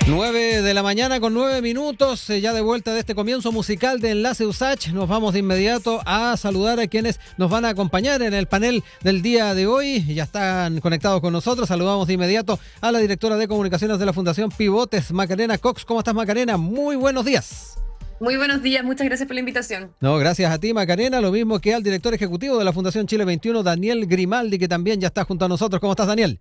9 de la mañana con 9 minutos, ya de vuelta de este comienzo musical de Enlace USACH. Nos vamos de inmediato a saludar a quienes nos van a acompañar en el panel del día de hoy. Ya están conectados con nosotros. Saludamos de inmediato a la directora de comunicaciones de la Fundación Pivotes, Macarena Cox. ¿Cómo estás, Macarena? Muy buenos días. Muy buenos días, muchas gracias por la invitación. No, gracias a ti, Macarena, lo mismo que al director ejecutivo de la Fundación Chile 21, Daniel Grimaldi, que también ya está junto a nosotros. ¿Cómo estás, Daniel?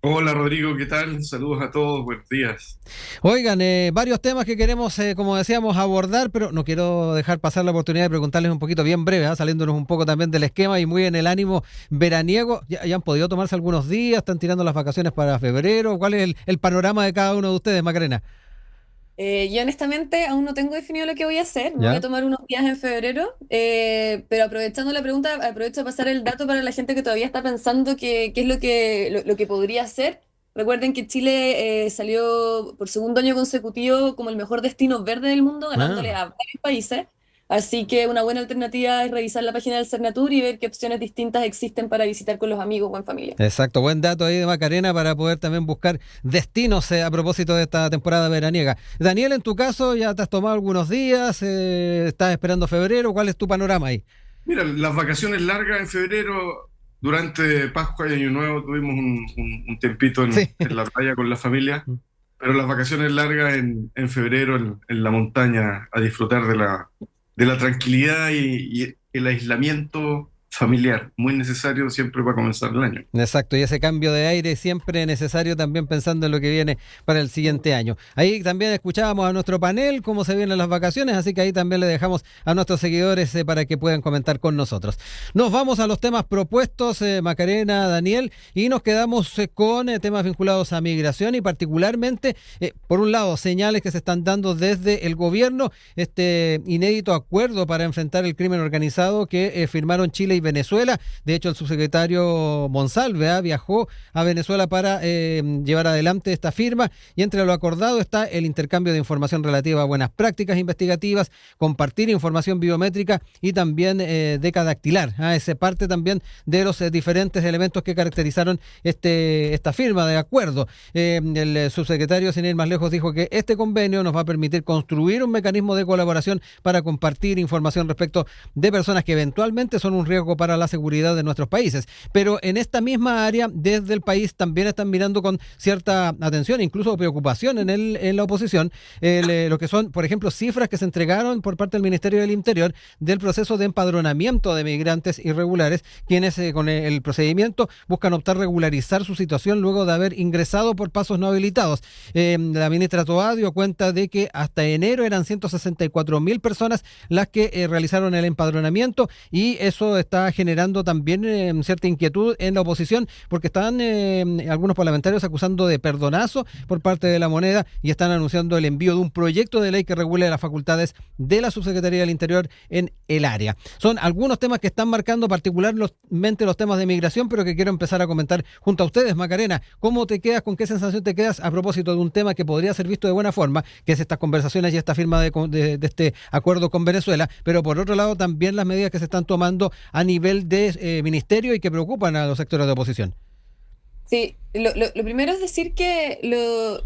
Hola Rodrigo, ¿qué tal? Saludos a todos, buenos días. Oigan, varios temas que queremos, como decíamos, abordar, pero no quiero dejar pasar la oportunidad de preguntarles un poquito bien breve, saliéndonos un poco también del esquema y muy en el ánimo veraniego. ¿Ya han podido tomarse algunos días? ¿Están tirando las vacaciones para febrero? ¿Cuál es el panorama de cada uno de ustedes, Macarena? Yo honestamente aún no tengo definido lo que voy a hacer. Me ¿Ya? voy a tomar unos días en febrero, pero aprovechando la pregunta, aprovecho a pasar el dato para la gente que todavía está pensando qué es lo que podría hacer. Recuerden que Chile salió por segundo año consecutivo como el mejor destino verde del mundo, ganándole a varios países. Así que una buena alternativa es revisar la página del Cernatur y ver qué opciones distintas existen para visitar con los amigos o en familia. Exacto, buen dato ahí de Macarena para poder también buscar destinos a propósito de esta temporada veraniega. Daniel, en tu caso, ¿ya te has tomado algunos días? ¿Estás esperando febrero? ¿Cuál es tu panorama ahí? Mira, las vacaciones largas en febrero, durante Pascua y Año Nuevo, tuvimos un tiempito Sí. en la playa con la familia, pero las vacaciones largas en febrero en la montaña, a disfrutar de la tranquilidad y el aislamiento familiar, muy necesario siempre para comenzar el año. Exacto, y ese cambio de aire siempre necesario también pensando en lo que viene para el siguiente año. Ahí también escuchábamos a nuestro panel cómo se vienen las vacaciones, así que ahí también le dejamos a nuestros seguidores para que puedan comentar con nosotros. Nos vamos a los temas propuestos, Macarena, Daniel, y nos quedamos con temas vinculados a migración y particularmente, por un lado, señales que se están dando desde el gobierno, este inédito acuerdo para enfrentar el crimen organizado que firmaron Chile y Venezuela. De hecho, el subsecretario Monsalve viajó a Venezuela para llevar adelante esta firma, y entre lo acordado está el intercambio de información relativa a buenas prácticas investigativas, compartir información biométrica y también decadactilar. Es parte también de los diferentes elementos que caracterizaron esta firma de acuerdo. El subsecretario, sin ir más lejos, dijo que este convenio nos va a permitir construir un mecanismo de colaboración para compartir información respecto de personas que eventualmente son un riesgo para la seguridad de nuestros países. Pero en esta misma área, desde el país también están mirando con cierta atención, incluso preocupación en la oposición, lo que son, por ejemplo, cifras que se entregaron por parte del Ministerio del Interior del proceso de empadronamiento de migrantes irregulares, quienes con el procedimiento buscan optar regularizar su situación luego de haber ingresado por pasos no habilitados. La ministra Toá dio cuenta de que hasta enero eran 164.000 personas las que realizaron el empadronamiento, y eso está generando también cierta inquietud en la oposición, porque están algunos parlamentarios acusando de perdonazo por parte de la Moneda y están anunciando el envío de un proyecto de ley que regule las facultades de la Subsecretaría del Interior en el área. Son algunos temas que están marcando particularmente los temas de migración, pero que quiero empezar a comentar junto a ustedes. Macarena, ¿cómo te quedas, con qué sensación te quedas a propósito de un tema que podría ser visto de buena forma, que es estas conversaciones y esta firma de este acuerdo con Venezuela, pero por otro lado también las medidas que se están tomando a nivel de ministerio y que preocupan a los sectores de oposición? Sí, lo primero es decir que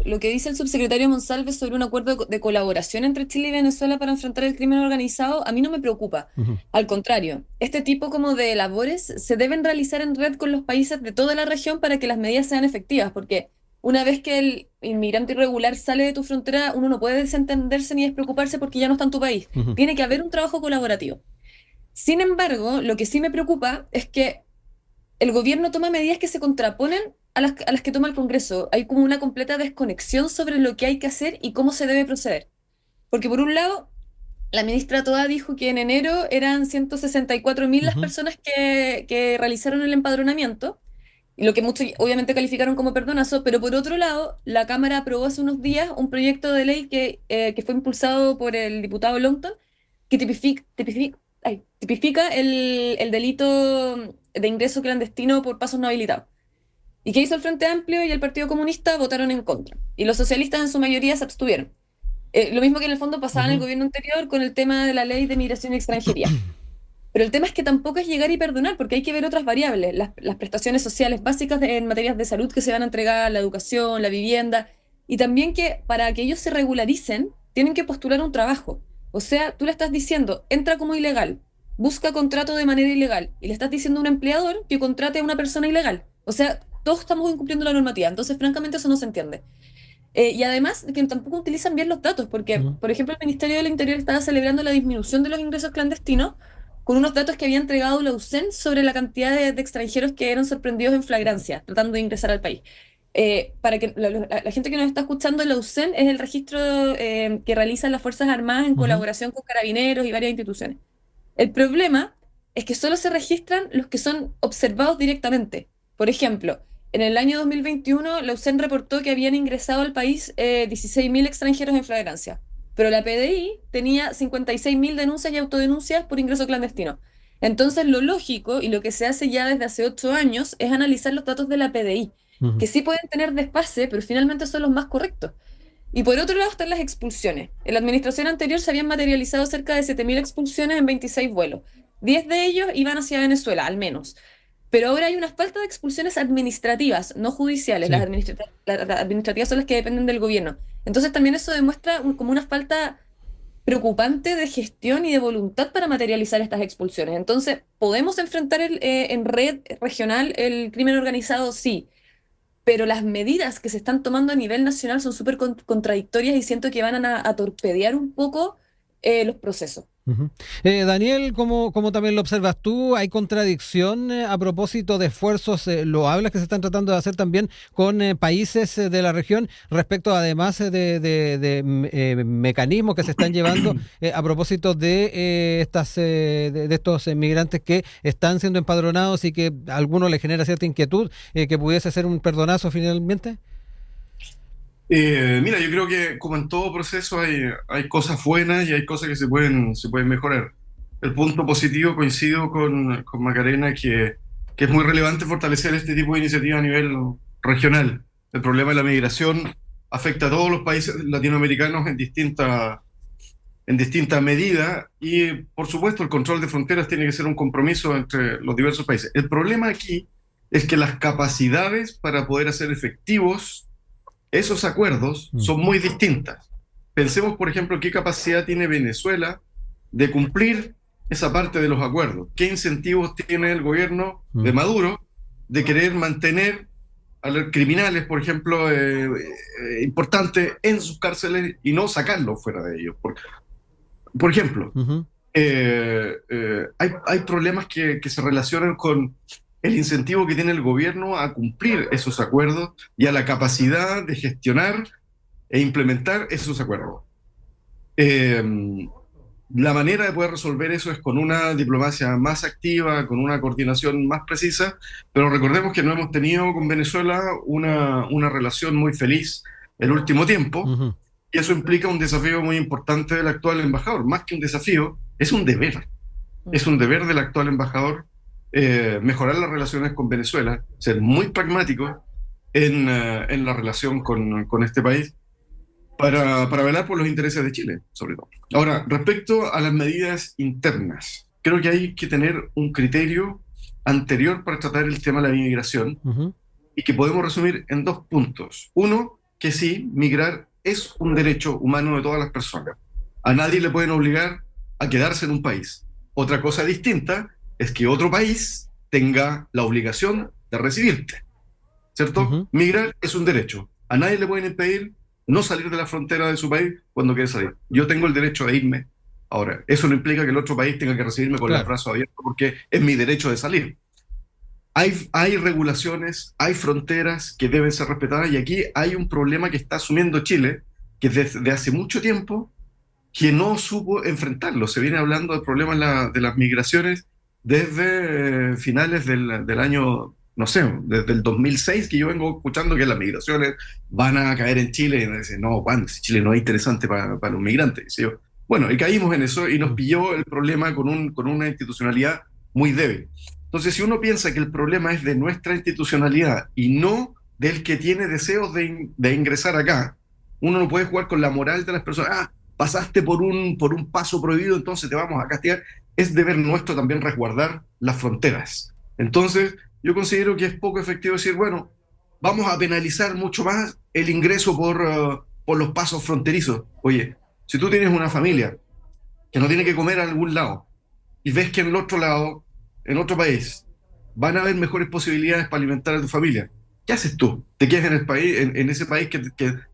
lo que dice el subsecretario Monsalve sobre un acuerdo de colaboración entre Chile y Venezuela para enfrentar el crimen organizado a mí no me preocupa. Uh-huh. Al contrario, este tipo como de labores se deben realizar en red con los países de toda la región para que las medidas sean efectivas, porque una vez que el inmigrante irregular sale de tu frontera, uno no puede desentenderse ni despreocuparse porque ya no está en tu país. Uh-huh. Tiene que haber un trabajo colaborativo. Sin embargo, lo que sí me preocupa es que el gobierno toma medidas que se contraponen a las que toma el Congreso. Hay como una completa desconexión sobre lo que hay que hacer y cómo se debe proceder. Porque por un lado, la ministra Toá dijo que en enero eran 164.000 las personas que realizaron el empadronamiento, y lo que muchos obviamente calificaron como perdonazo, pero por otro lado, la Cámara aprobó hace unos días un proyecto de ley que fue impulsado por el diputado Longton, que tipifica el delito de ingreso clandestino por pasos no habilitados. ¿Y qué hizo el Frente Amplio y el Partido Comunista? Votaron en contra. Y los socialistas en su mayoría se abstuvieron. Lo mismo que en el fondo pasaba en el gobierno anterior con el tema de la ley de migración y extranjería. Pero el tema es que tampoco es llegar y perdonar, porque hay que ver otras variables, las prestaciones sociales básicas en materias de salud que se van a entregar, la educación, la vivienda, y también que para que ellos se regularicen, tienen que postular un trabajo. O sea, tú le estás diciendo, entra como ilegal, busca contrato de manera ilegal, y le estás diciendo a un empleador que contrate a una persona ilegal. O sea, todos estamos incumpliendo la normativa, entonces francamente eso no se entiende. Y además que tampoco utilizan bien los datos, porque, Ujú. por ejemplo, el Ministerio del Interior estaba celebrando la disminución de los ingresos clandestinos con unos datos que había entregado la USEN sobre la cantidad de extranjeros que eran sorprendidos en flagrancia, tratando de ingresar al país. Para que la gente que nos está escuchando, la USEN es el registro que realizan las Fuerzas Armadas en Ujú. colaboración con Carabineros y varias instituciones. El problema es que solo se registran los que son observados directamente. Por ejemplo, en el año 2021, la USEN reportó que habían ingresado al país 16.000 extranjeros en flagrancia, pero la PDI tenía 56.000 denuncias y autodenuncias por ingreso clandestino. Entonces, lo lógico y lo que se hace ya desde hace 8 años es analizar los datos de la PDI, Ujú. que sí pueden tener desfase, pero finalmente son los más correctos. Y por otro lado están las expulsiones. En la administración anterior se habían materializado cerca de 7.000 expulsiones en 26 vuelos. 10 de ellos iban hacia Venezuela, al menos. Pero ahora hay una falta de expulsiones administrativas, no judiciales. Sí. Las administrativas son las que dependen del gobierno. Entonces también eso demuestra como una falta preocupante de gestión y de voluntad para materializar estas expulsiones. Entonces, ¿podemos enfrentar en red regional el crimen organizado? Sí, pero las medidas que se están tomando a nivel nacional son súper contradictorias y siento que van a torpedear un poco los procesos. Ujú. Daniel, ¿cómo también lo observas tú? ¿Hay contradicción a propósito de esfuerzos loables que se están tratando de hacer también con países de la región respecto además mecanismos que se están llevando a propósito de, de estos migrantes que están siendo empadronados y que a algunos les genera cierta inquietud que pudiese ser un perdonazo finalmente? Mira, yo creo que como en todo proceso hay cosas buenas y hay cosas que se pueden mejorar. El punto positivo, coincido con Macarena, que es muy relevante fortalecer este tipo de iniciativas a nivel regional. El problema de la migración afecta a todos los países latinoamericanos en distinta medida y, por supuesto, el control de fronteras tiene que ser un compromiso entre los diversos países. El problema aquí es que las capacidades para poder hacer efectivos esos acuerdos Mm. son muy distintas. Pensemos, por ejemplo, qué capacidad tiene Venezuela de cumplir esa parte de los acuerdos. ¿Qué incentivos tiene el gobierno de Mm. Maduro de querer mantener a los criminales, por ejemplo, importantes en sus cárceles y no sacarlos fuera de ellos? Por ejemplo, Ujú. hay problemas que se relacionan con el incentivo que tiene el gobierno a cumplir esos acuerdos y a la capacidad de gestionar e implementar esos acuerdos. Eh, la manera de poder resolver eso es con una diplomacia más activa, con una coordinación más precisa, pero recordemos que no hemos tenido con Venezuela una relación muy feliz el último tiempo, Ujú. y eso implica un desafío muy importante del actual embajador. Más que un desafío, es un deber. Es un deber del actual embajador mejorar las relaciones con Venezuela, ser muy pragmático en la relación con este país para velar por los intereses de Chile, sobre todo. Ahora, respecto a las medidas internas, creo que hay que tener un criterio anterior para tratar el tema de la inmigración Ujú. y que podemos resumir en 2 puntos. Uno, que sí, migrar es un derecho humano de todas las personas. A nadie le pueden obligar a quedarse en un país. Otra cosa distinta es que otro país tenga la obligación de recibirte, ¿cierto? Ujú. Migrar es un derecho. A nadie le pueden impedir no salir de la frontera de su país cuando quiere salir. Yo tengo el derecho de irme. Ahora, eso no implica que el otro país tenga que recibirme con los Claro. brazos abiertos porque es mi derecho de salir. Hay regulaciones, hay fronteras que deben ser respetadas y aquí hay un problema que está asumiendo Chile, que desde hace mucho tiempo que no supo enfrentarlo. Se viene hablando del problema de las migraciones desde finales del año, no sé, desde el 2006 que yo vengo escuchando que las migraciones van a caer en Chile y dicen, no, ¿cuándo? Si Chile no es interesante para los migrantes. ¿Sí? Bueno, y caímos en eso y nos Mm. pilló el problema con una institucionalidad muy débil. Entonces, si uno piensa que el problema es de nuestra institucionalidad y no del que tiene deseos de ingresar acá, uno no puede jugar con la moral de las personas. Ah, pasaste por un paso prohibido, entonces te vamos a castigar. Es deber nuestro también resguardar las fronteras. Entonces, yo considero que es poco efectivo decir, bueno, vamos a penalizar mucho más el ingreso por los pasos fronterizos. Oye, si tú tienes una familia que no tiene que comer a algún lado y ves que en el otro lado, en otro país, van a haber mejores posibilidades para alimentar a tu familia, ¿qué haces tú? ¿Te quedas en el país, en ese país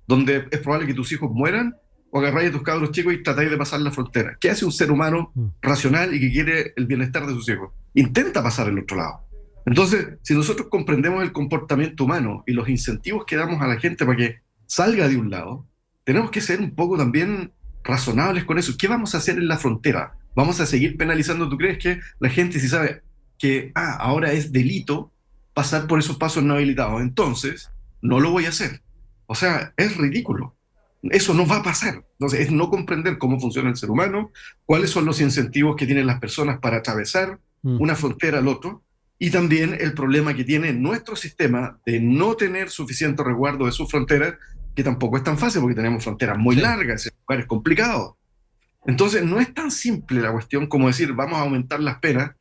donde es probable que tus hijos mueran? ¿O agarráis a tus cabros chicos y tratáis de pasar la frontera? ¿Qué hace un ser humano racional y que quiere el bienestar de sus hijos? Intenta pasar al otro lado. Entonces, si nosotros comprendemos el comportamiento humano y los incentivos que damos a la gente para que salga de un lado, tenemos que ser un poco también razonables con eso. ¿Qué vamos a hacer en la frontera? ¿Vamos a seguir penalizando? ¿Tú crees que la gente, si sabe que ahora es delito pasar por esos pasos no habilitados, entonces no lo voy a hacer? O sea, es ridículo. Eso no va a pasar. Entonces, es no comprender cómo funciona el ser humano, cuáles son los incentivos que tienen las personas para atravesar una frontera al otro, y también el problema que tiene nuestro sistema de no tener suficiente resguardo de sus fronteras, que tampoco es tan fácil porque tenemos fronteras muy largas, en lugares complicados. Entonces, no es tan simple la cuestión como decir, vamos a aumentar las penas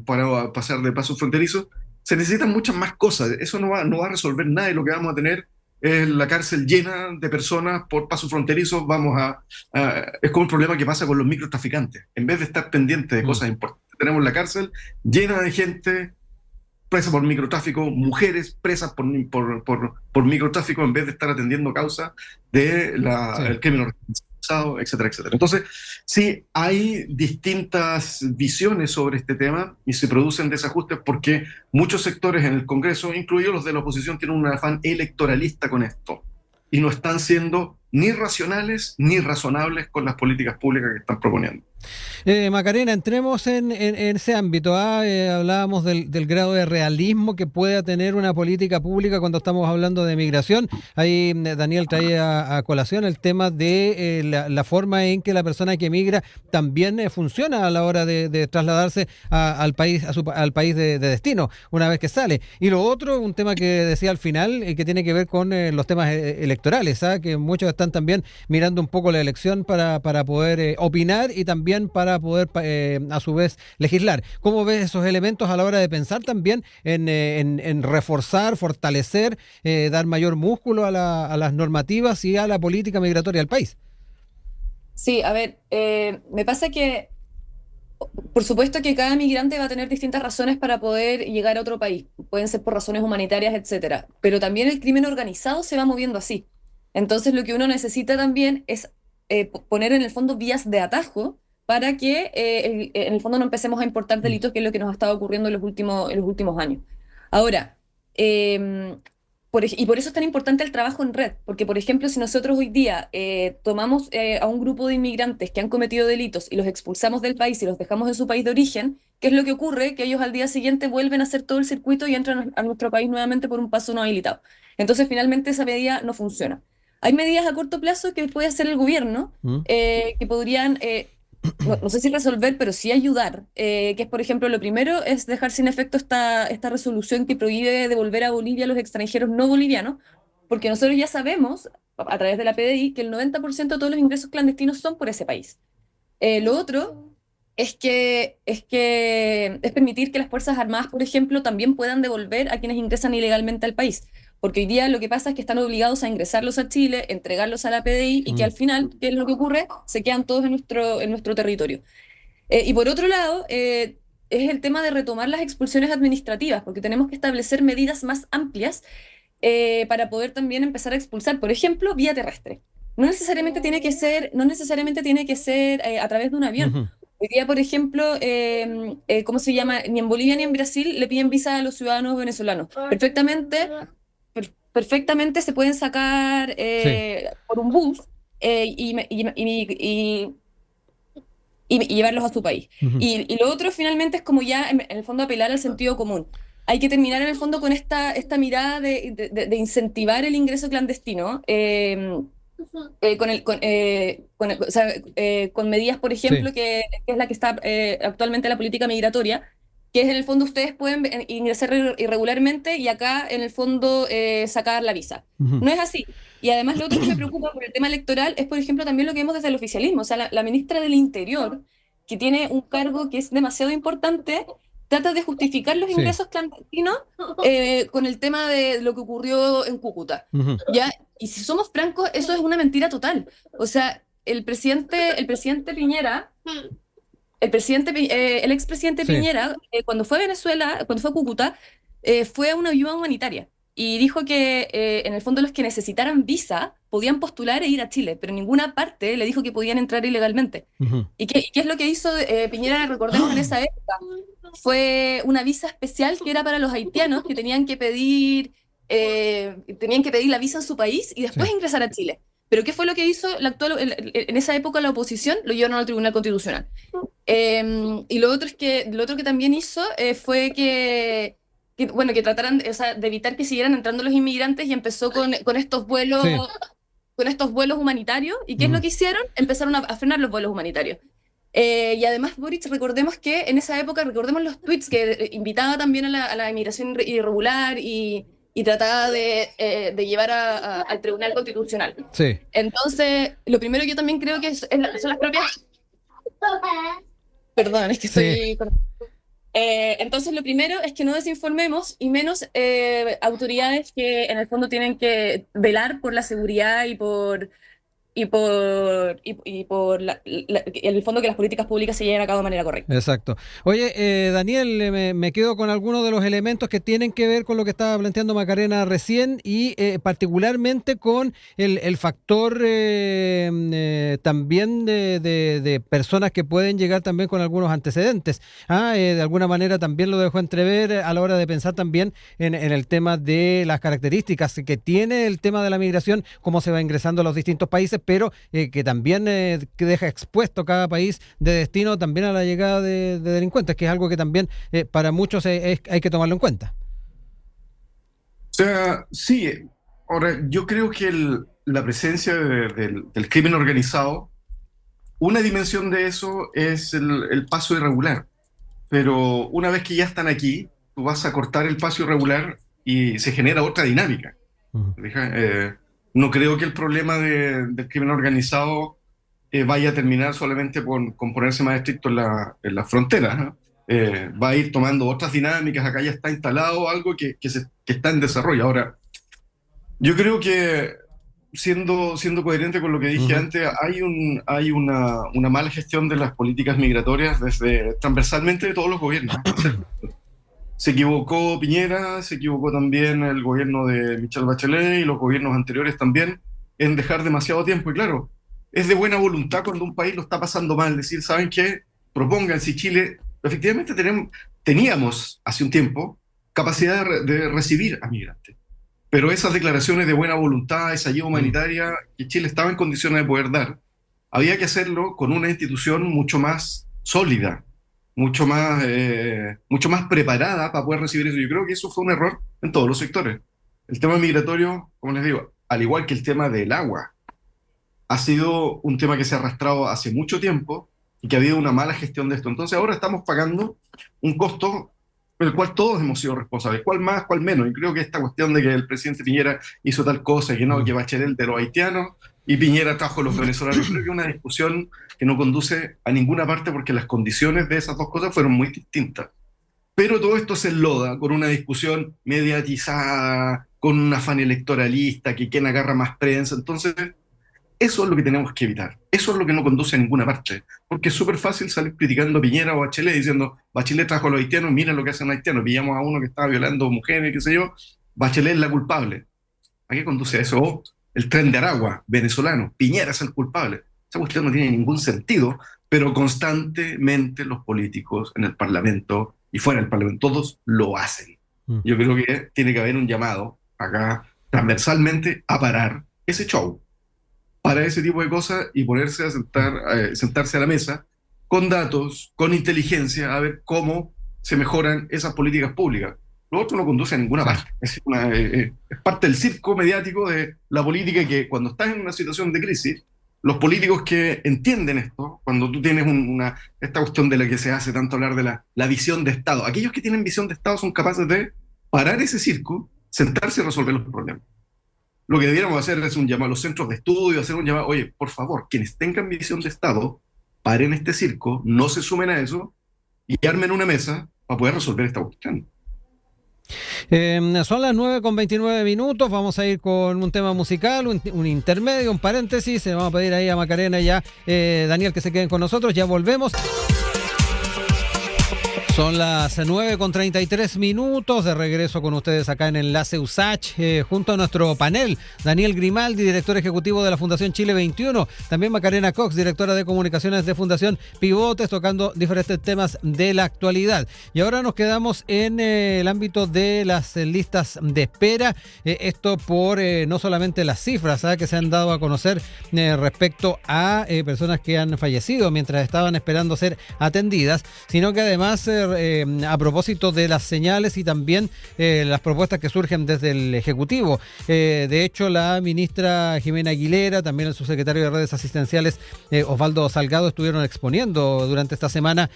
para pasar de pasos fronterizos. Se necesitan muchas más cosas. Eso no va a resolver nada, y lo que vamos a tener es la cárcel llena de personas por pasos fronterizos. Es como el problema que pasa con los microtraficantes. En vez de estar pendientes de cosas importantes, tenemos la cárcel llena de gente presa por microtráfico, mujeres presas por microtráfico, en vez de estar atendiendo causas del crimen organizado, etcétera, etcétera. Entonces, sí, hay distintas visiones sobre este tema y se producen desajustes porque muchos sectores en el Congreso, incluidos los de la oposición, tienen un afán electoralista con esto y no están siendo ni racionales ni razonables con las políticas públicas que están proponiendo. Macarena, entremos en ese ámbito. Hablábamos del grado de realismo que pueda tener una política pública cuando estamos hablando de migración. Ahí Daniel traía a colación el tema de la forma en que la persona que migra también funciona a la hora de trasladarse al país, al país de destino, una vez que sale. Y lo otro, un tema que decía al final, que tiene que ver con los temas electorales, que muchos están también mirando un poco la elección para poder opinar y también para poder a su vez legislar. ¿Cómo ves esos elementos a la hora de pensar también en reforzar, fortalecer, dar mayor músculo a las normativas y a la política migratoria del país? Sí, a ver, me pasa que por supuesto que cada migrante va a tener distintas razones para poder llegar a otro país. Pueden ser por razones humanitarias, etcétera. Pero también el crimen organizado se va moviendo así. Entonces lo que uno necesita también es poner en el fondo vías de atajo para que en el fondo no empecemos a importar delitos, que es lo que nos ha estado ocurriendo en los últimos años. Ahora, y por eso es tan importante el trabajo en red, porque por ejemplo, si nosotros hoy día tomamos a un grupo de inmigrantes que han cometido delitos y los expulsamos del país y los dejamos en su país de origen, ¿qué es lo que ocurre? Que ellos al día siguiente vuelven a hacer todo el circuito y entran a nuestro país nuevamente por un paso no habilitado. Entonces, finalmente esa medida no funciona. Hay medidas a corto plazo que puede hacer el gobierno que podrían, no sé si resolver, pero sí ayudar, que es, por ejemplo, lo primero es dejar sin efecto esta resolución que prohíbe devolver a Bolivia a los extranjeros no bolivianos, porque nosotros ya sabemos, a través de la PDI, que el 90% de todos los ingresos clandestinos son por ese país. Lo otro es permitir que las Fuerzas Armadas, por ejemplo, también puedan devolver a quienes ingresan ilegalmente al país. Porque hoy día lo que pasa es que están obligados a ingresarlos a Chile, entregarlos a la PDI y que al final, ¿qué es lo que ocurre? Se quedan todos en nuestro territorio. Y por otro lado, es el tema de retomar las expulsiones administrativas, porque tenemos que establecer medidas más amplias para poder también empezar a expulsar, por ejemplo, vía terrestre. No necesariamente tiene que ser a través de un avión. Hoy día, por ejemplo, ¿cómo se llama? Ni en Bolivia ni en Brasil le piden visa a los ciudadanos venezolanos. Perfectamente se pueden sacar por un bus y llevarlos a su país. Y lo otro finalmente es como ya en el fondo apelar al sentido común. Hay que terminar en el fondo con esta mirada de incentivar el ingreso clandestino con medidas, por ejemplo, que es la que está actualmente la política migratoria, que es en el fondo ustedes pueden ingresar irregularmente y acá en el fondo sacar la visa. No es así. Y además lo otro que me preocupa por el tema electoral es, por ejemplo, también lo que vemos desde el oficialismo. O sea, la ministra del Interior, que tiene un cargo que es demasiado importante, trata de justificar los Sí. ingresos clandestinos con el tema de lo que ocurrió en Cúcuta, Ujú. ¿ya? Y si somos francos, eso es una mentira total. O sea, el presidente Piñera, el expresidente Sí. Piñera, cuando fue a Venezuela, cuando fue a Cúcuta, fue a una ayuda humanitaria y dijo que en el fondo los que necesitaran visa podían postular e ir a Chile, pero en ninguna parte le dijo que podían entrar ilegalmente. Ujú. ¿Y qué es lo que hizo Piñera, recordemos, en esa época? Fue una visa especial que era para los haitianos que tenían que pedir la visa en su país y después Sí. ingresar a Chile. Pero ¿qué fue lo que hizo en esa época la oposición? Lo llevaron al Tribunal Constitucional. Y lo otro que también hizo fue bueno, que trataran, o sea, de evitar que siguieran entrando los inmigrantes y empezó con estos vuelos, Sí. con estos vuelos humanitarios. ¿Y qué es lo Ujú. que hicieron? Empezaron a frenar los vuelos humanitarios. Y además, Boric, recordemos que en esa época, recordemos los tweets que invitaba también a la inmigración irregular y trataba de llevar al Tribunal Constitucional. Sí. Entonces, lo primero que yo también creo que son las propias... Perdón, es que Sí. estoy... Entonces, lo primero es que no desinformemos y menos autoridades que en el fondo tienen que velar por la seguridad en el fondo que las políticas públicas se lleven a cabo de manera correcta. Exacto. Oye, Daniel, me quedo con algunos de los elementos que tienen que ver con lo que estaba planteando Macarena recién y particularmente con el factor también de personas que pueden llegar también con algunos antecedentes. De alguna manera también lo dejó entrever a la hora de pensar también en el tema de las características que tiene el tema de la migración, cómo se va ingresando a los distintos países, pero que también que deja expuesto cada país de destino también a la llegada de delincuentes, que es algo que también para muchos hay que tomarlo en cuenta. O sea, sí. Ahora, yo creo que la presencia del crimen organizado, una dimensión de eso es el paso irregular. Pero una vez que ya están aquí, tú vas a cortar el paso irregular y se genera otra dinámica. Ujú. ¿Fija? No creo que el problema del crimen organizado vaya a terminar solamente con ponerse más estricto en las fronteras, ¿no? Va a ir tomando otras dinámicas, acá ya está instalado algo que está en desarrollo. Ahora, yo creo que siendo coherente con lo que dije Ujú. antes, hay una mala gestión de las políticas migratorias desde transversalmente de todos los gobiernos, ¿eh? Se equivocó Piñera, se equivocó también el gobierno de Michelle Bachelet y los gobiernos anteriores también en dejar demasiado tiempo. Y claro, es de buena voluntad cuando un país lo está pasando mal, decir, ¿saben qué? Propongan si Chile, efectivamente teníamos hace un tiempo capacidad de recibir a migrantes. Pero esas declaraciones de buena voluntad, esa ayuda Mm. humanitaria que Chile estaba en condiciones de poder dar, había que hacerlo con una institución mucho más sólida, mucho más preparada para poder recibir eso. Yo creo que eso fue un error en todos los sectores. El tema migratorio, como les digo, al igual que el tema del agua, ha sido un tema que se ha arrastrado hace mucho tiempo y que ha habido una mala gestión de esto. Entonces ahora estamos pagando un costo del cual todos hemos sido responsables, cuál más, cuál menos. Y creo que esta cuestión de que el presidente Piñera hizo tal cosa, que no, que Bachelet de los haitianos y Piñera trajo a los venezolanos, creo que es una discusión que no conduce a ninguna parte porque las condiciones de esas dos cosas fueron muy distintas. Pero todo esto se enloda con una discusión mediatizada, con un afán electoralista, que quien agarra más prensa. Entonces, eso es lo que tenemos que evitar. Eso es lo que no conduce a ninguna parte. Porque es súper fácil salir criticando a Piñera o a Bachelet diciendo, Bachelet trajo a los haitianos, miren lo que hacen los haitianos, pillamos a uno que estaba violando mujeres, qué sé yo, Bachelet es la culpable. ¿A qué conduce eso? O el tren de Aragua, venezolano, Piñera es el culpable. Esa cuestión no tiene ningún sentido, pero constantemente los políticos en el Parlamento y fuera del Parlamento, todos lo hacen. Mm. Yo creo que tiene que haber un llamado acá transversalmente a parar ese show, para ese tipo de cosas y ponerse a sentarse a la mesa con datos, con inteligencia, a ver cómo se mejoran esas políticas públicas. Lo otro no conduce a ninguna Sí. parte. Es parte del circo mediático de la política que cuando estás en una situación de crisis, los políticos que entienden esto, cuando tú tienes esta cuestión de la que se hace tanto hablar de la visión de Estado, aquellos que tienen visión de Estado son capaces de parar ese circo, sentarse y resolver los problemas. Lo que debiéramos hacer es un llamado a los centros de estudio, hacer un llamado, oye, por favor, quienes tengan visión de Estado, paren este circo, no se sumen a eso y armen una mesa poder resolver esta cuestión. Son las 9:29. Vamos a ir con un tema musical, un intermedio, un paréntesis. Vamos a pedir ahí a Macarena y a Daniel que se queden con nosotros. Ya volvemos. Son las 9:33, de regreso con ustedes acá en Enlace USACH, junto a nuestro panel, Daniel Grimaldi, director ejecutivo de la Fundación Chile 21, también Macarena Cox, directora de comunicaciones de Fundación Pivotes, tocando diferentes temas de la actualidad. Y ahora nos quedamos en el ámbito de las listas de espera, esto por no solamente las cifras que se han dado a conocer respecto a personas que han fallecido mientras estaban esperando ser atendidas, sino que además a propósito de las señales y también las propuestas que surgen desde el Ejecutivo. De hecho, la ministra Jimena Aguilera, también el subsecretario de Redes Asistenciales Osvaldo Salgado estuvieron exponiendo durante esta semana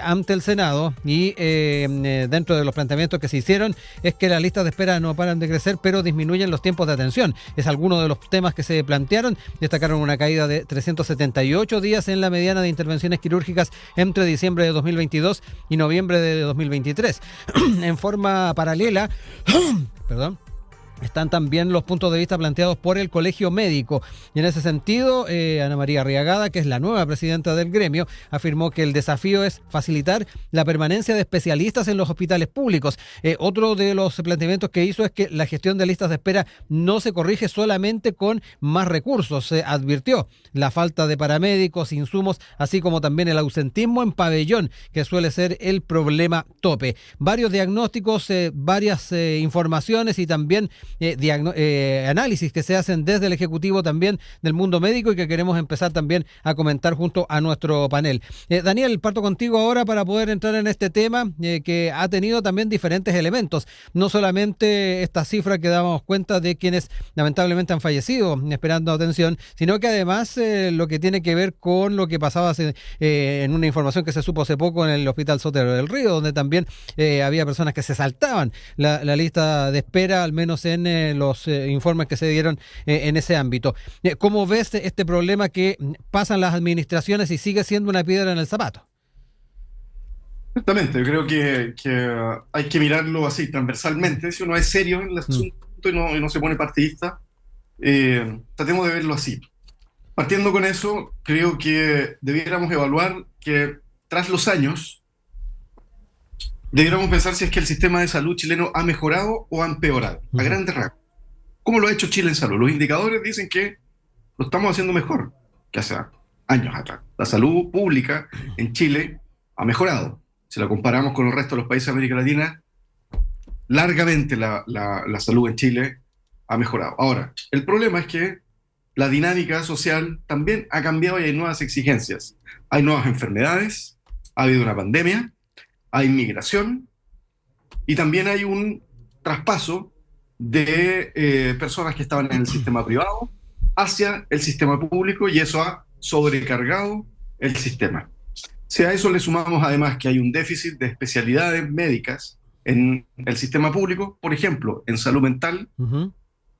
ante el Senado y dentro de los planteamientos que se hicieron es que las listas de espera no paran de crecer, pero disminuyen los tiempos de atención. Es alguno de los temas que se plantearon. Destacaron una caída de 378 días en la mediana de intervenciones quirúrgicas entre diciembre de 2022 y noviembre de 2023. En forma paralela, perdón, están también los puntos de vista planteados por el Colegio Médico. Y en ese sentido, Ana María Arriagada, que es la nueva presidenta del gremio, afirmó que el desafío es facilitar la permanencia de especialistas en los hospitales públicos. Otro de los planteamientos que hizo es que la gestión de listas de espera no se corrige solamente con más recursos. Se advirtió la falta de paramédicos, insumos, así como también el ausentismo en pabellón, que suele ser el problema tope. Varios diagnósticos, varias informaciones y también análisis que se hacen desde el Ejecutivo también del mundo médico y que queremos empezar también a comentar junto a nuestro panel. Daniel, parto contigo ahora para poder entrar en este tema que ha tenido también diferentes elementos, no solamente esta cifra que dábamos cuenta de quienes lamentablemente han fallecido esperando atención, sino que además lo que tiene que ver con lo que pasaba en una información que se supo hace poco en el Hospital Sotero del Río, donde también había personas que se saltaban la lista de espera, al menos en los informes que se dieron en ese ámbito. ¿Cómo ves este problema que pasan las administraciones y sigue siendo una piedra en el zapato? Exactamente, yo creo que hay que mirarlo así transversalmente. Si uno es serio en el asunto y no se pone partidista, tratemos de verlo así. Partiendo con eso, creo que debiéramos evaluar que tras los años debiéramos pensar si es que el sistema de salud chileno ha mejorado o ha empeorado, a grandes rasgos. ¿Cómo lo ha hecho Chile en salud? Los indicadores dicen que lo estamos haciendo mejor que hace años atrás. La salud pública en Chile ha mejorado. Si la comparamos con el resto de los países de América Latina, largamente la salud en Chile ha mejorado. Ahora, el problema es que la dinámica social también ha cambiado y hay nuevas exigencias. Hay nuevas enfermedades, ha habido una pandemia, hay migración y también hay un traspaso de personas que estaban en el sistema privado hacia el sistema público y eso ha sobrecargado el sistema. Si a eso le sumamos además que hay un déficit de especialidades médicas en el sistema público, por ejemplo, en salud mental,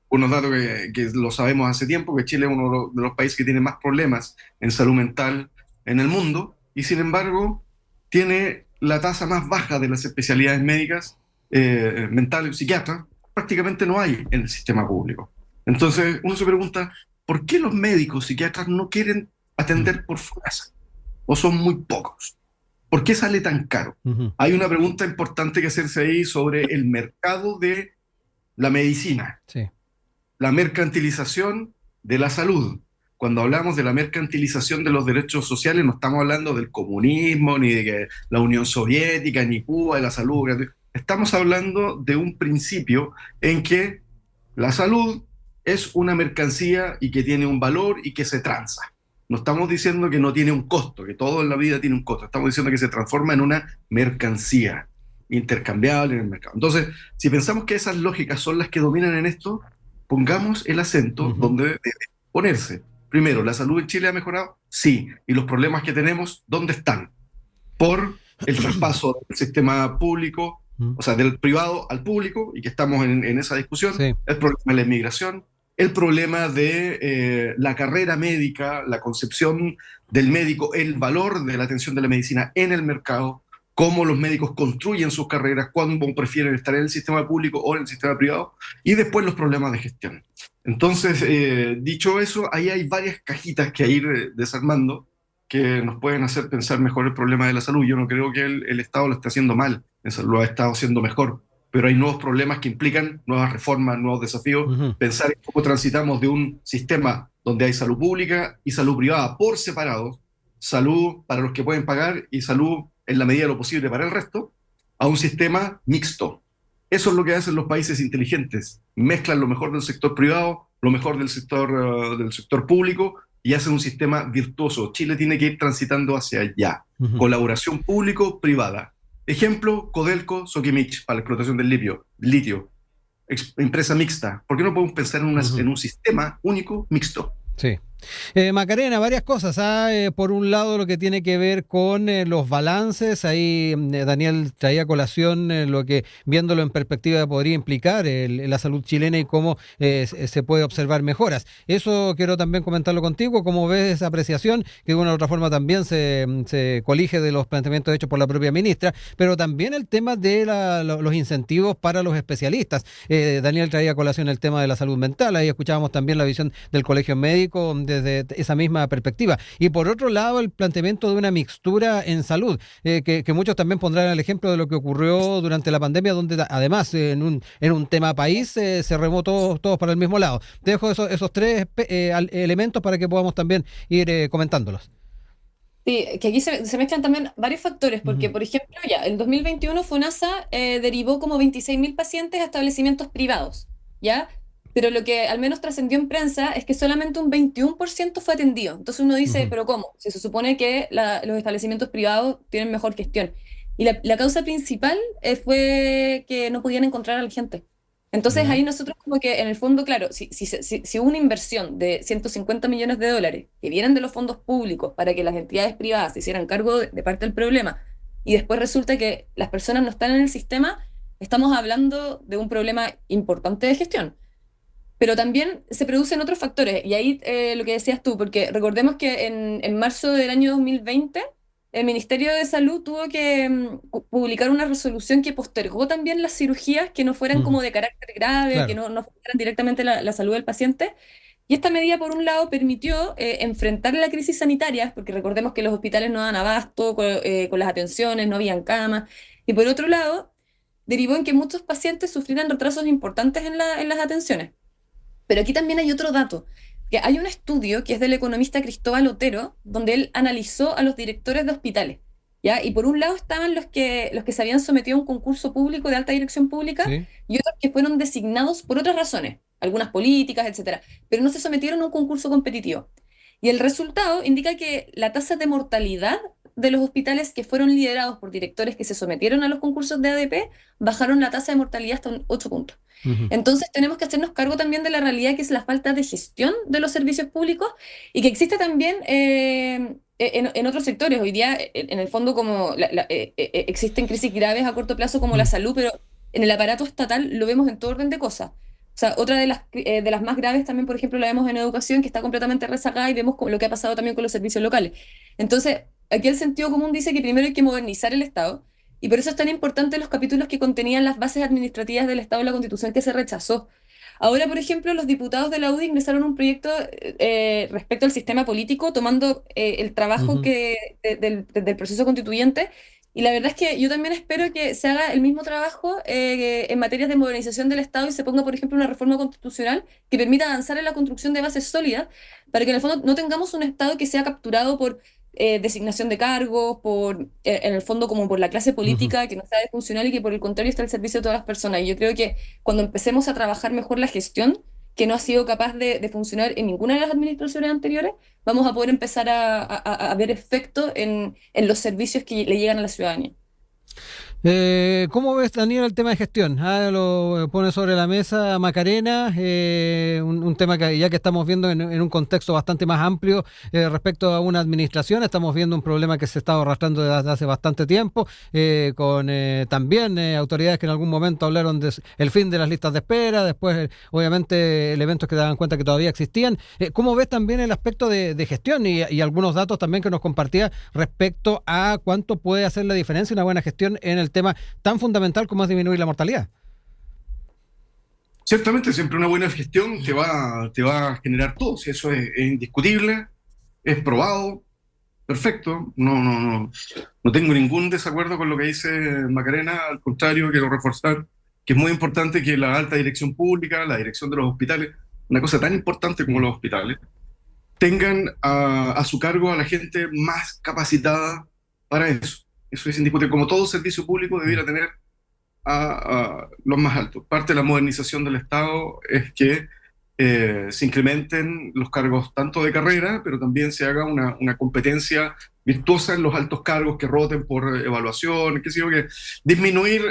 unos datos que lo sabemos hace tiempo, que Chile es uno de los países que tiene más problemas en salud mental en el mundo y sin embargo tiene la tasa más baja de las especialidades médicas mentales, psiquiatras, prácticamente no hay en el sistema público. Entonces uno se pregunta, ¿por qué los médicos psiquiatras no quieren atender por fuerza? ¿O son muy pocos? ¿Por qué sale tan caro? Hay una pregunta importante que hacerse ahí sobre el mercado de la medicina, la mercantilización de la salud. Cuando hablamos de la mercantilización de los derechos sociales, no estamos hablando del comunismo, ni de que la Unión Soviética, ni Cuba, de la salud. Estamos hablando de un principio en que la salud es una mercancía y que tiene un valor y que se transa. No estamos diciendo que no tiene un costo, que todo en la vida tiene un costo. Estamos diciendo que se transforma en una mercancía intercambiable en el mercado. Entonces, si pensamos que esas lógicas son las que dominan en esto, pongamos el acento donde debe ponerse. Primero, ¿la salud en Chile ha mejorado? Sí. ¿Y los problemas que tenemos, dónde están? Por el traspaso del sistema público, o sea, del privado al público, y que estamos en esa discusión, el problema de la inmigración, el problema de la carrera médica, la concepción del médico, el valor de la atención de la medicina en el mercado cómo los médicos construyen sus carreras, cuándo prefieren estar en el sistema público o en el sistema privado, y después los problemas de gestión. Entonces, dicho eso, ahí hay varias cajitas que ir desarmando que nos pueden hacer pensar mejor el problema de la salud. Yo no creo que el Estado lo esté haciendo mal, lo ha estado haciendo mejor, pero hay nuevos problemas que implican nuevas reformas, nuevos desafíos. Ujú. Pensar en cómo transitamos de un sistema donde hay salud pública y salud privada por separado, salud para los que pueden pagar y salud en la medida de lo posible para el resto, a un sistema mixto. Eso es lo que hacen los países inteligentes. Mezclan lo mejor del sector privado, lo mejor del sector público y hacen un sistema virtuoso. Chile tiene que ir transitando hacia allá. Ujú. Colaboración público-privada. Ejemplo, Codelco, Sokimich, para la explotación del litio. Empresa mixta. ¿Por qué no podemos pensar en un sistema único mixto? Sí. Macarena, varias cosas. Por un lado, lo que tiene que ver con los balances. Ahí Daniel traía a colación lo que, viéndolo en perspectiva, podría implicar la salud chilena y cómo se puede observar mejoras. Eso quiero también comentarlo contigo. ¿Cómo ves esa apreciación? Que de una u otra forma también se colige de los planteamientos hechos por la propia ministra, pero también el tema de los incentivos para los especialistas. Daniel traía a colación el tema de la salud mental. Ahí escuchábamos también la visión del Colegio Médico desde esa misma perspectiva. Y por otro lado, el planteamiento de una mixtura en salud, que muchos también pondrán el ejemplo de lo que ocurrió durante la pandemia, donde además en un tema país se remó todos para el mismo lado. Te dejo esos tres elementos para que podamos también ir comentándolos. Sí, que aquí se mezclan también varios factores, porque, Ujú. por ejemplo, ya, en 2021 FONASA derivó como 26.000 pacientes a establecimientos privados, ¿ya? Pero lo que al menos trascendió en prensa es que solamente un 21% fue atendido. Entonces uno dice, Ujú. ¿pero cómo? Si se supone que los establecimientos privados tienen mejor gestión. Y la causa principal fue que no podían encontrar a la gente. Entonces Ya. ahí nosotros como que en el fondo, claro, si hubo una inversión de 150 millones de dólares que vienen de los fondos públicos para que las entidades privadas se hicieran cargo de parte del problema y después resulta que las personas no están en el sistema, estamos hablando de un problema importante de gestión. Pero también se producen otros factores, y ahí lo que decías tú, porque recordemos que en marzo del año 2020 el Ministerio de Salud tuvo que publicar una resolución que postergó también las cirugías que no fueran Ujú. como de carácter grave, que Claro. no afectaran directamente la salud del paciente. Y esta medida, por un lado, permitió enfrentar la crisis sanitaria, porque recordemos que los hospitales no dan abasto con las atenciones, no habían camas, y por otro lado, derivó en que muchos pacientes sufrieran retrasos importantes en las atenciones. Pero aquí también hay otro dato, que hay un estudio que es del economista Cristóbal Otero, donde él analizó a los directores de hospitales, ¿ya? Y por un lado estaban los que se habían sometido a un concurso público de alta dirección pública Sí. y otros que fueron designados por otras razones, algunas políticas, etcétera, pero no se sometieron a un concurso competitivo. Y el resultado indica que la tasa de mortalidad de los hospitales que fueron liderados por directores que se sometieron a los concursos de ADP bajaron la tasa de mortalidad hasta un 8 puntos. Ujú. Entonces tenemos que hacernos cargo también de la realidad que es la falta de gestión de los servicios públicos y que existe también en otros sectores. Hoy día, en el fondo, como existen crisis graves a corto plazo como la Mm. salud, pero en el aparato estatal lo vemos en todo orden de cosas. O sea, otra de las más graves también, por ejemplo, la vemos en educación, que está completamente rezagada y vemos lo que ha pasado también con los servicios locales. Entonces, aquí el sentido común dice que primero hay que modernizar el Estado, y por eso es tan importante los capítulos que contenían las bases administrativas del Estado y la Constitución que se rechazó. Ahora, por ejemplo, los diputados de la UDI ingresaron un proyecto respecto al sistema político, tomando el trabajo Ujú. del proceso constituyente. Y la verdad es que yo también espero que se haga el mismo trabajo en materias de modernización del Estado y se ponga, por ejemplo, una reforma constitucional que permita avanzar en la construcción de bases sólidas para que en el fondo no tengamos un Estado que sea capturado por designación de cargos, en el fondo como por la clase Ujú. política, que no sea funcional y que por el contrario esté al servicio de todas las personas. Y yo creo que cuando empecemos a trabajar mejor la gestión, que no ha sido capaz de funcionar en ninguna de las administraciones anteriores, vamos a poder empezar a ver efecto en los servicios que le llegan a la ciudadanía. ¿Cómo ves, Daniel, el tema de gestión? Lo pone sobre la mesa Macarena, un tema que ya que estamos viendo en un contexto bastante más amplio respecto a una administración, estamos viendo un problema que se está arrastrando desde hace bastante tiempo, con también autoridades que en algún momento hablaron de el fin de las listas de espera, después obviamente elementos que daban cuenta que todavía existían. ¿Cómo ves también el aspecto de gestión y algunos datos también que nos compartía respecto a cuánto puede hacer la diferencia una buena gestión en el tema tan fundamental como es disminuir la mortalidad? Ciertamente, siempre una buena gestión te va a generar todo, si eso es indiscutible, es probado, perfecto, no tengo ningún desacuerdo con lo que dice Macarena, al contrario, quiero reforzar que es muy importante que la alta dirección pública, la dirección de los hospitales, una cosa tan importante como los hospitales, tengan a su cargo a la gente más capacitada para eso. Eso es indiscutible, como todo servicio público debiera tener a los más altos. Parte de la modernización del Estado es que se incrementen los cargos tanto de carrera, pero también se haga una competencia virtuosa en los altos cargos que roten por evaluación, qué sé yo, que disminuir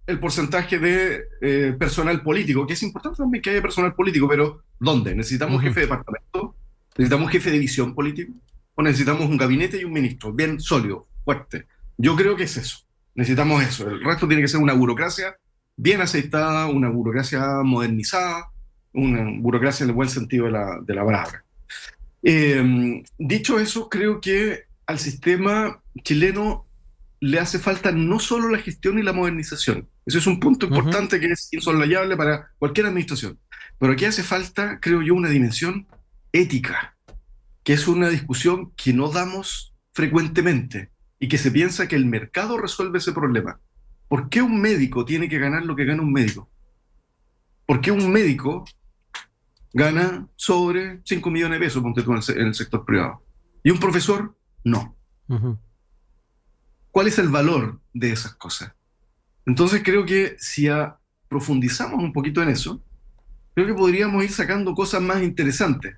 el porcentaje de personal político, que es importante también que haya personal político, pero ¿dónde? ¿Necesitamos un jefe de departamento? ¿Necesitamos un jefe de división político? ¿O necesitamos un gabinete y un ministro bien sólido, fuerte? Yo creo que es eso. Necesitamos eso. El resto tiene que ser una burocracia bien aceitada, una burocracia modernizada, una burocracia en el buen sentido de la palabra. Dicho eso, creo que al sistema chileno le hace falta no solo la gestión y la modernización. Eso es un punto importante que es insoslayable para cualquier administración. Pero aquí hace falta, creo yo, una dimensión ética, que es una discusión que no damos frecuentemente y que se piensa que el mercado resuelve ese problema. ¿Por qué un médico tiene que ganar lo que gana un médico? ¿Por qué un médico gana sobre 5 millones de pesos, ponte tú, en el sector privado? Y un profesor, no. ¿Cuál es el valor de esas cosas? Entonces creo que si profundizamos un poquito en eso, creo que podríamos ir sacando cosas más interesantes.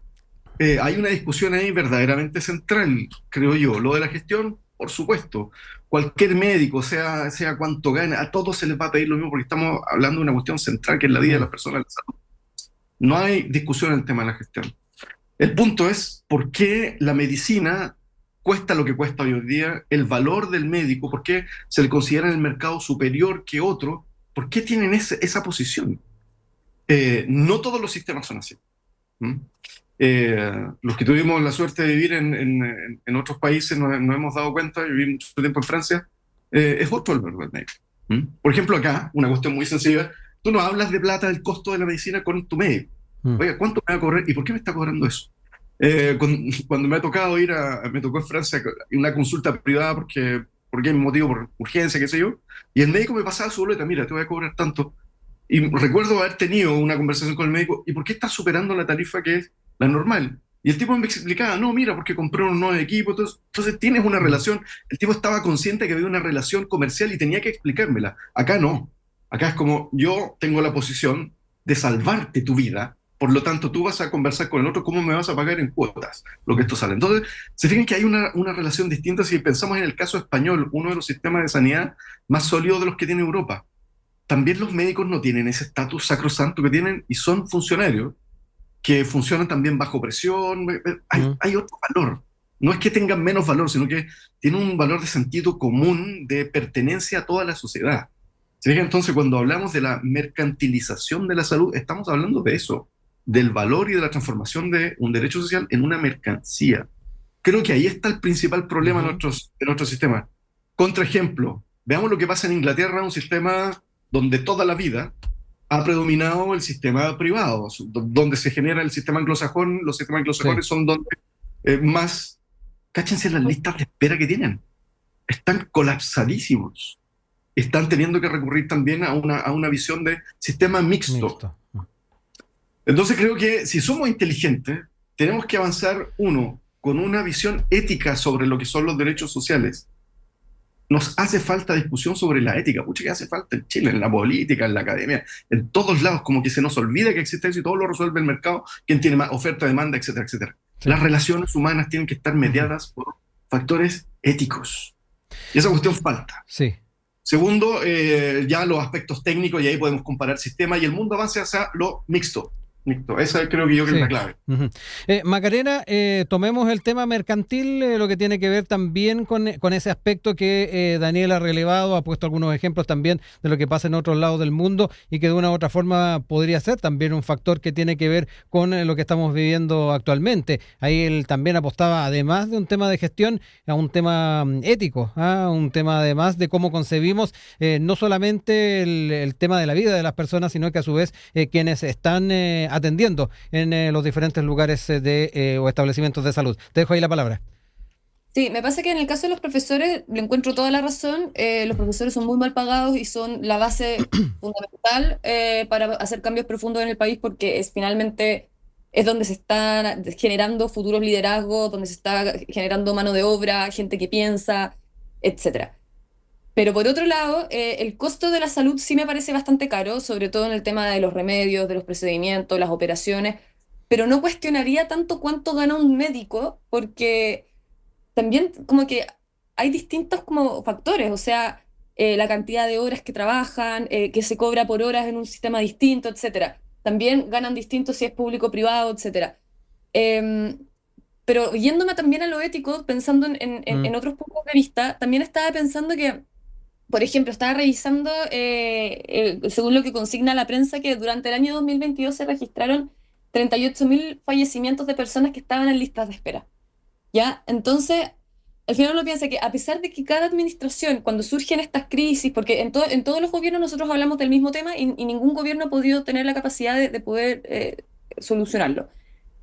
Hay una discusión ahí verdaderamente central, creo yo. Lo de la gestión, por supuesto. Cualquier médico, sea cuánto gana, a todos se les va a pedir lo mismo porque estamos hablando de una cuestión central que es la vida de las personas, la salud. No hay discusión en el tema de la gestión. El punto es por qué la medicina cuesta lo que cuesta hoy en día, el valor del médico, por qué se le considera en el mercado superior que otro, por qué tienen esa posición. No todos los sistemas son así. Los que tuvimos la suerte de vivir en otros países nos hemos dado cuenta, yo viví mucho tiempo en Francia, es otro el valor del médico. Por ejemplo, acá, una cuestión muy sencilla, tú no hablas de plata, del costo de la medicina con tu médico. Oiga, ¿cuánto me va a cobrar y por qué me está cobrando eso? Cuando me ha tocado me tocó en Francia una consulta privada porque hay un motivo por urgencia, qué sé yo, y el médico me pasaba su boleta, mira, te voy a cobrar tanto. Y recuerdo haber tenido una conversación con el médico, ¿y por qué estás superando la tarifa que es la normal? Y el tipo me explicaba, no, mira, porque compré un nuevo equipo, entonces tienes una relación, el tipo estaba consciente que había una relación comercial y tenía que explicármela. Acá no, acá es como, yo tengo la posición de salvarte tu vida, por lo tanto, tú vas a conversar con el otro, ¿cómo me vas a pagar en cuotas lo que esto sale? Entonces, se fijan que hay una relación distinta si pensamos en el caso español, uno de los sistemas de sanidad más sólidos de los que tiene Europa. También los médicos no tienen ese estatus sacrosanto que tienen y son funcionarios que funcionan también bajo presión. Hay otro valor. No es que tengan menos valor, sino que tienen un valor de sentido común, de pertenencia a toda la sociedad. ¿Se fijan? Entonces, cuando hablamos de la mercantilización de la salud, estamos hablando de eso, del valor y de la transformación de un derecho social en una mercancía. Creo que ahí está el principal problema de nuestro sistema. Contraejemplo, veamos lo que pasa en Inglaterra, un sistema donde toda la vida ha predominado el sistema privado, donde se genera el sistema anglosajón. Los sistemas anglosajones son donde más, cáchense las listas de espera que tienen. Están colapsadísimos. Están teniendo que recurrir también a una visión de sistema mixto. Entonces creo que si somos inteligentes, tenemos que avanzar, con una visión ética sobre lo que son los derechos sociales. Nos hace falta discusión sobre la ética, pucha, que hace falta en Chile, en la política, en la academia, en todos lados, como que se nos olvida que existe eso y todo lo resuelve el mercado, quien tiene más oferta, demanda, etcétera, etcétera. Sí. Las relaciones humanas tienen que estar mediadas por factores éticos. Y esa cuestión falta. Sí. Segundo, ya los aspectos técnicos, y ahí podemos comparar sistemas, y el mundo avance hacia lo mixto. Mixto. Esa creo que yo que es Sí. la clave. Macarena, tomemos el tema mercantil, lo que tiene que ver también con ese aspecto que Daniel ha relevado, ha puesto algunos ejemplos también de lo que pasa en otros lados del mundo y que de una u otra forma podría ser también un factor que tiene que ver con lo que estamos viviendo actualmente. Ahí él también apostaba, además de un tema de gestión, a un tema ético, un tema además de cómo concebimos no solamente el tema de la vida de las personas, sino que a su vez quienes están atendiendo en los diferentes lugares o establecimientos de salud. Te dejo ahí la palabra. Sí, me pasa que en el caso de los profesores le encuentro toda la razón. Los profesores son muy mal pagados y son la base fundamental para hacer cambios profundos en el país porque finalmente es donde se están generando futuros liderazgos, donde se está generando mano de obra, gente que piensa, etcétera. Pero por otro lado, el costo de la salud sí me parece bastante caro, sobre todo en el tema de los remedios, de los procedimientos, las operaciones, pero no cuestionaría tanto cuánto gana un médico, porque también como que hay distintos como factores, o sea, la cantidad de horas que trabajan, que se cobra por horas en un sistema distinto, etcétera. También ganan distinto si es público o privado, etcétera. Em, pero yéndome también a lo ético, pensando en otros puntos de vista, también estaba pensando que por ejemplo, estaba revisando, según lo que consigna la prensa, que durante el año 2022 se registraron 38.000 fallecimientos de personas que estaban en listas de espera. ¿Ya? Entonces, al final uno piensa que a pesar de que cada administración, cuando surgen estas crisis, porque en todos los gobiernos nosotros hablamos del mismo tema y ningún gobierno ha podido tener la capacidad de poder solucionarlo.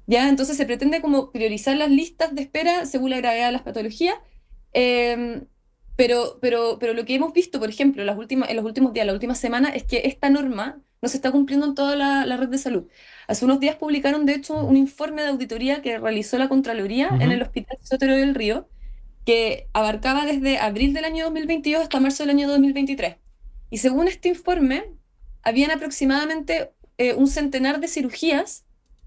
¿Ya? Entonces se pretende como priorizar las listas de espera según la gravedad de las patologías. eh, pero lo que hemos visto, por ejemplo, en los últimos días, la última semana, es que esta norma no se está cumpliendo en toda la red de salud. Hace unos días publicaron, de hecho, un informe de auditoría que realizó la Contraloría en Ujú. el Hospital Sotero del Río, que abarcaba desde abril del año 2022 hasta marzo del año 2023. Y según este informe, habían aproximadamente un centenar de cirugías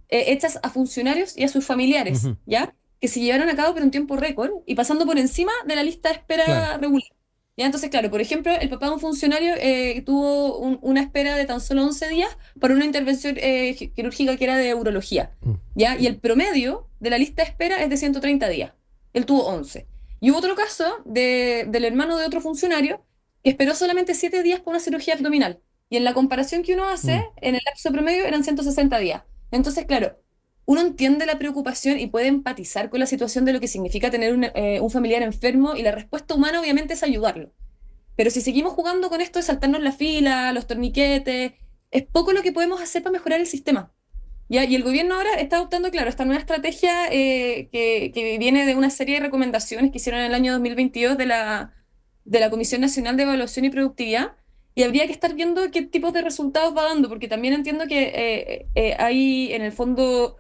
hechas a funcionarios y a sus familiares, Ujú. ¿ya? Que se llevaron a cabo por un tiempo récord y pasando por encima de la lista de Claro. espera regular. ¿Ya? Entonces, claro, por ejemplo, el papá de un funcionario tuvo una espera de tan solo 11 días para una intervención quirúrgica que era de urología, Mm. ¿ya? Y el promedio de la lista de espera es de 130 días. Él tuvo 11. Y hubo otro caso del hermano de otro funcionario que esperó solamente 7 días por una cirugía abdominal. Y en la comparación que uno hace, Mm. en el lapso promedio eran 160 días. Entonces, claro, uno entiende la preocupación y puede empatizar con la situación de lo que significa tener un familiar enfermo y la respuesta humana obviamente es ayudarlo. Pero si seguimos jugando con esto de saltarnos la fila, los torniquetes, es poco lo que podemos hacer para mejorar el sistema. ¿Ya? Y el gobierno ahora está adoptando, claro, esta nueva estrategia que viene de una serie de recomendaciones que hicieron en el año 2022 de la Comisión Nacional de Evaluación y Productividad. Y habría que estar viendo qué tipos de resultados va dando, porque también entiendo que hay en el fondo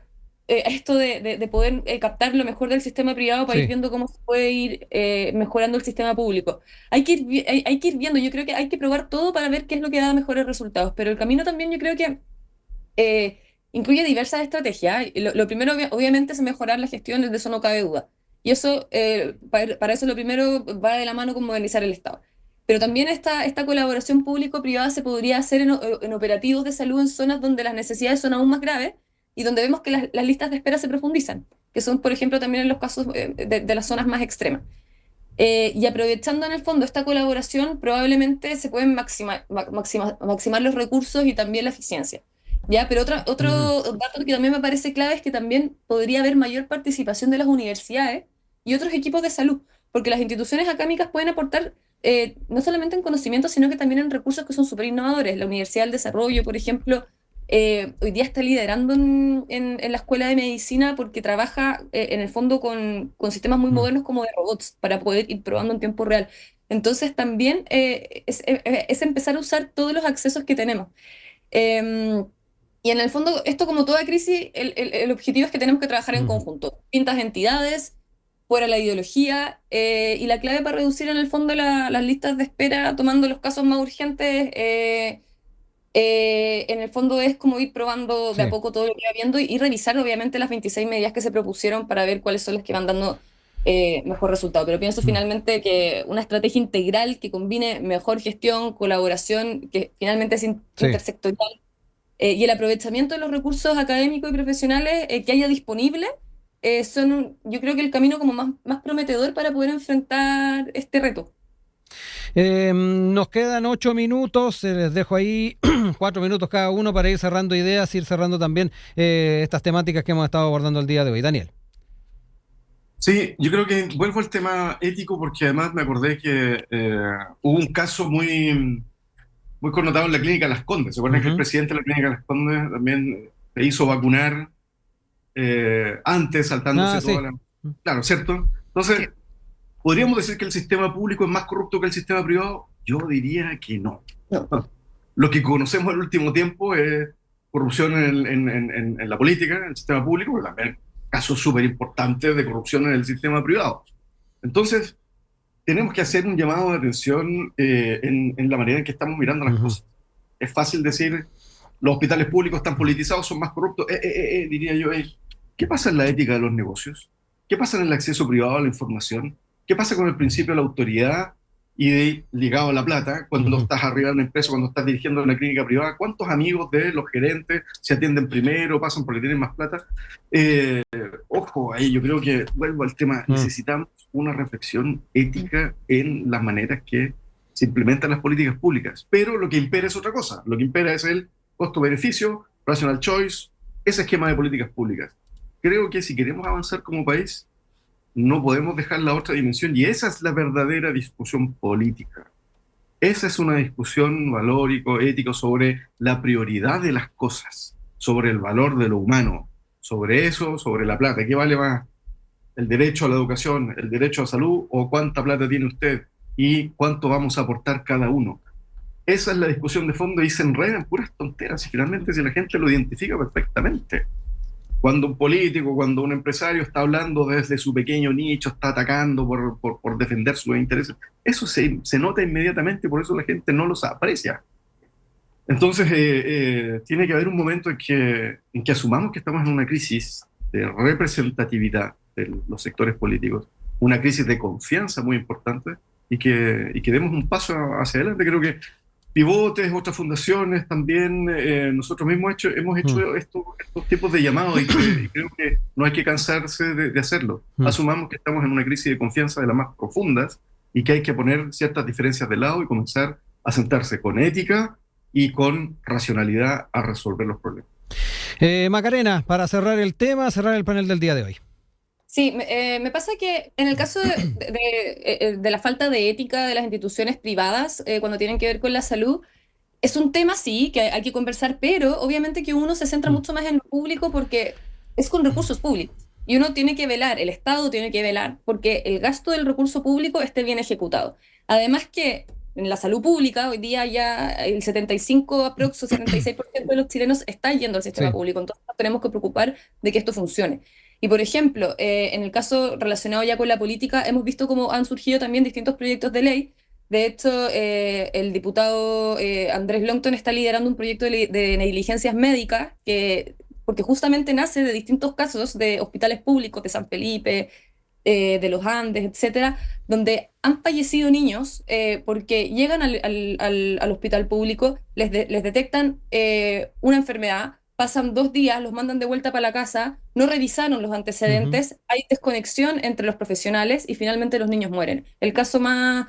esto de poder captar lo mejor del sistema privado para ir Sí. viendo cómo se puede ir mejorando el sistema público. Hay que ir viendo, yo creo que hay que probar todo para ver qué es lo que da mejores resultados, pero el camino también yo creo que eh, incluye diversas estrategias. Y lo primero, obviamente, es mejorar la gestión, de eso no cabe duda. Y eso, para eso lo primero va de la mano con modernizar el Estado. Pero también esta colaboración público-privada se podría hacer en operativos de salud en zonas donde las necesidades son aún más graves y donde vemos que las listas de espera se profundizan, que son, por ejemplo, también en los casos de las zonas más extremas. Y aprovechando en el fondo esta colaboración, probablemente se pueden maximar los recursos y también la eficiencia. ¿Ya? Pero Ujú. otro dato que también me parece clave es que también podría haber mayor participación de las universidades y otros equipos de salud, porque las instituciones académicas pueden aportar no solamente en conocimiento, sino que también en recursos que son súper innovadores. La Universidad del Desarrollo, por ejemplo, hoy día está liderando en la escuela de medicina porque trabaja en el fondo con sistemas muy Mm. modernos como de robots para poder ir probando en tiempo real. Entonces también es empezar a usar todos los accesos que tenemos. Eh, y en el fondo, esto como toda crisis, el objetivo es que tenemos que trabajar en Ujú. conjunto. Distintas entidades, fuera la ideología, y la clave para reducir en el fondo las listas de espera, tomando los casos más urgentes, en el fondo es como ir probando de a Sí. poco todo lo que va viendo y revisar obviamente las 26 medidas que se propusieron para ver cuáles son las que van dando mejor resultado. Pero pienso finalmente que una estrategia integral que combine mejor gestión, colaboración, que finalmente es Sí. intersectorial, y el aprovechamiento de los recursos académicos y profesionales que haya disponible, yo creo que el camino como más prometedor para poder enfrentar este reto. Nos quedan 8 minutos, les dejo ahí 4 minutos cada uno para ir cerrando ideas, ir cerrando también estas temáticas que hemos estado abordando el día de hoy. Daniel. Sí, yo creo que vuelvo al tema ético porque además me acordé que hubo un caso muy connotado en la clínica Las Condes. ¿Se acuerdan que el Ujú. presidente de la clínica Las Condes también se hizo vacunar antes, Ah, saltándose toda sí. la... Claro, ¿cierto? Entonces, ¿podríamos decir que el sistema público es más corrupto que el sistema privado? Yo diría que no. No. Lo que conocemos en el último tiempo es corrupción en la política, en el sistema público, pero también casos súper importantes de corrupción en el sistema privado. Entonces, tenemos que hacer un llamado de atención en la manera en que estamos mirando las Ujú. cosas. Es fácil decir, los hospitales públicos están politizados, son más corruptos. Diría yo, ¿qué pasa en la ética de los negocios? ¿Qué pasa en el acceso privado a la información? ¿Qué pasa con el principio de la autoridad ligado a la plata cuando Ujú. estás arriba de una empresa, cuando estás dirigiendo una clínica privada? ¿Cuántos amigos de los gerentes se atienden primero, pasan porque tienen más plata? Eh, Ojo, ahí yo creo que vuelvo al tema, Mm. necesitamos una reflexión ética en las maneras que se implementan las políticas públicas, pero lo que impera es otra cosa, lo que impera es el costo-beneficio, rational choice, ese esquema de políticas públicas. Creo que si queremos avanzar como país, no podemos dejar la otra dimensión y esa es la verdadera discusión política. Esa es una discusión valórico, ético sobre la prioridad de las cosas, sobre el valor de lo humano, sobre eso, sobre la plata. ¿Qué vale más? ¿El derecho a la educación, el derecho a salud o cuánta plata tiene usted y cuánto vamos a aportar cada uno? Esa es la discusión de fondo y se enredan puras tonteras y finalmente si la gente lo identifica perfectamente. Cuando un político, cuando un empresario está hablando desde su pequeño nicho, está atacando por defender sus intereses, eso se nota inmediatamente y por eso la gente no los aprecia. Entonces, tiene que haber un momento en que asumamos que estamos en una crisis de representatividad de los sectores políticos, una crisis de confianza muy importante y que demos un paso hacia adelante. Creo que Pivotes, otras fundaciones también, nosotros mismos hemos Mm. hecho estos tipos de llamados y creo que no hay que cansarse de hacerlo. Mm. Asumamos que estamos en una crisis de confianza de las más profundas y que hay que poner ciertas diferencias de lado y comenzar a sentarse con ética y con racionalidad a resolver los problemas. Macarena, para cerrar el tema, cerrar el panel del día de hoy. Sí, me pasa que en el caso de la falta de ética de las instituciones privadas cuando tienen que ver con la salud, es un tema, sí, que hay que conversar, pero obviamente que uno se centra Mm. mucho más en lo público porque es con recursos públicos. Y uno tiene que velar, el Estado tiene que velar porque el gasto del recurso público esté bien ejecutado. Además que en la salud pública, hoy día ya el 75, aprox. 76% de los chilenos está yendo al sistema Sí. público, entonces nos tenemos que preocupar de que esto funcione. Y por ejemplo, en el caso relacionado ya con la política, hemos visto cómo han surgido también distintos proyectos de ley. De hecho, el diputado Andrés Longton está liderando un proyecto de negligencias médicas porque justamente nace de distintos casos de hospitales públicos de San Felipe, de los Andes, etcétera, donde han fallecido niños porque llegan al hospital público, les detectan una enfermedad, pasan 2 días, los mandan de vuelta para la casa, no revisaron los Ujú. antecedentes, hay desconexión entre los profesionales y finalmente los niños mueren. El caso más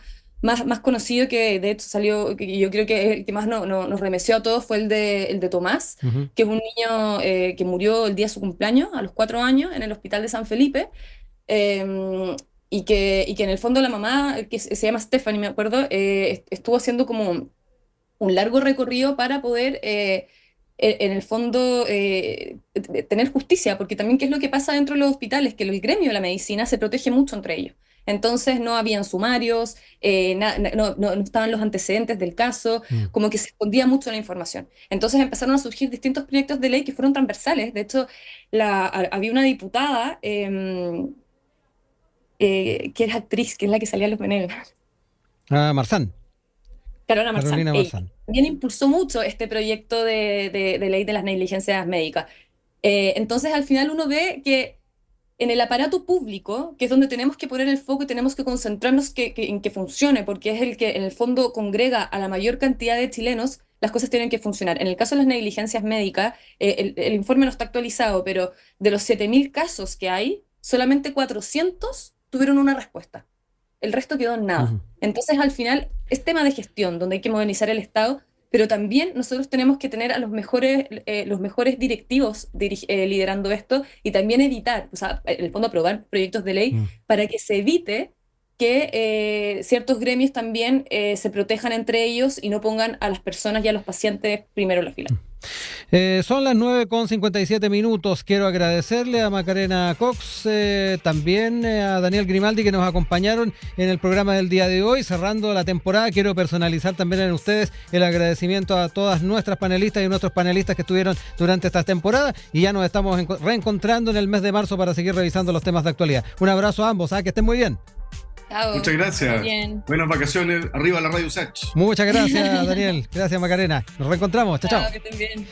conocido que de hecho salió, que yo creo que el que más nos remeció a todos fue el de Tomás, Ujú. que es un niño que murió el día de su cumpleaños, a los 4 años, en el hospital de San Felipe. Y que en el fondo la mamá, que se llama Stephanie, me acuerdo, estuvo haciendo como un largo recorrido para poder, en el fondo, tener justicia, porque también qué es lo que pasa dentro de los hospitales, que el gremio de la medicina se protege mucho entre ellos. Entonces no habían sumarios, no estaban los antecedentes del caso, Mm. como que se escondía mucho la información. Entonces empezaron a surgir distintos proyectos de ley que fueron transversales. De hecho, había una diputada que es actriz, que es la que salía en Los Venegas, Ah, Marzán, Carolina Marzán. Carolina Ella Marzán. también impulsó mucho este proyecto de ley de las negligencias médicas. Entonces, al final uno ve que en el aparato público, que es donde tenemos que poner el foco y tenemos que concentrarnos en que funcione, porque es el que en el fondo congrega a la mayor cantidad de chilenos, las cosas tienen que funcionar. En el caso de las negligencias médicas, el informe no está actualizado, pero de los 7.000 casos que hay, solamente 400 tuvieron una respuesta. El resto quedó en nada. Entonces, al final, es tema de gestión, donde hay que modernizar el Estado, pero también nosotros tenemos que tener a los mejores directivos liderando esto y también evitar, o sea, en el fondo aprobar proyectos de ley para que se evite que ciertos gremios también se protejan entre ellos y no pongan a las personas y a los pacientes primero en la fila. Son las 9:57. Quiero agradecerle a Macarena Cox, también a Daniel Grimaldi, que nos acompañaron en el programa del día de hoy. Cerrando la temporada, quiero personalizar también en ustedes el agradecimiento a todas nuestras panelistas y nuestros panelistas que estuvieron durante esta temporada, y ya nos estamos reencontrando en el mes de marzo para seguir revisando los temas de actualidad. Un abrazo a ambos, que estén muy bien. Chao. Muchas gracias. Bien. Buenas vacaciones. Arriba la Radio Sach. Muchas gracias, Daniel. Gracias, Macarena. Nos reencontramos. Chao, chao. Que estén bien.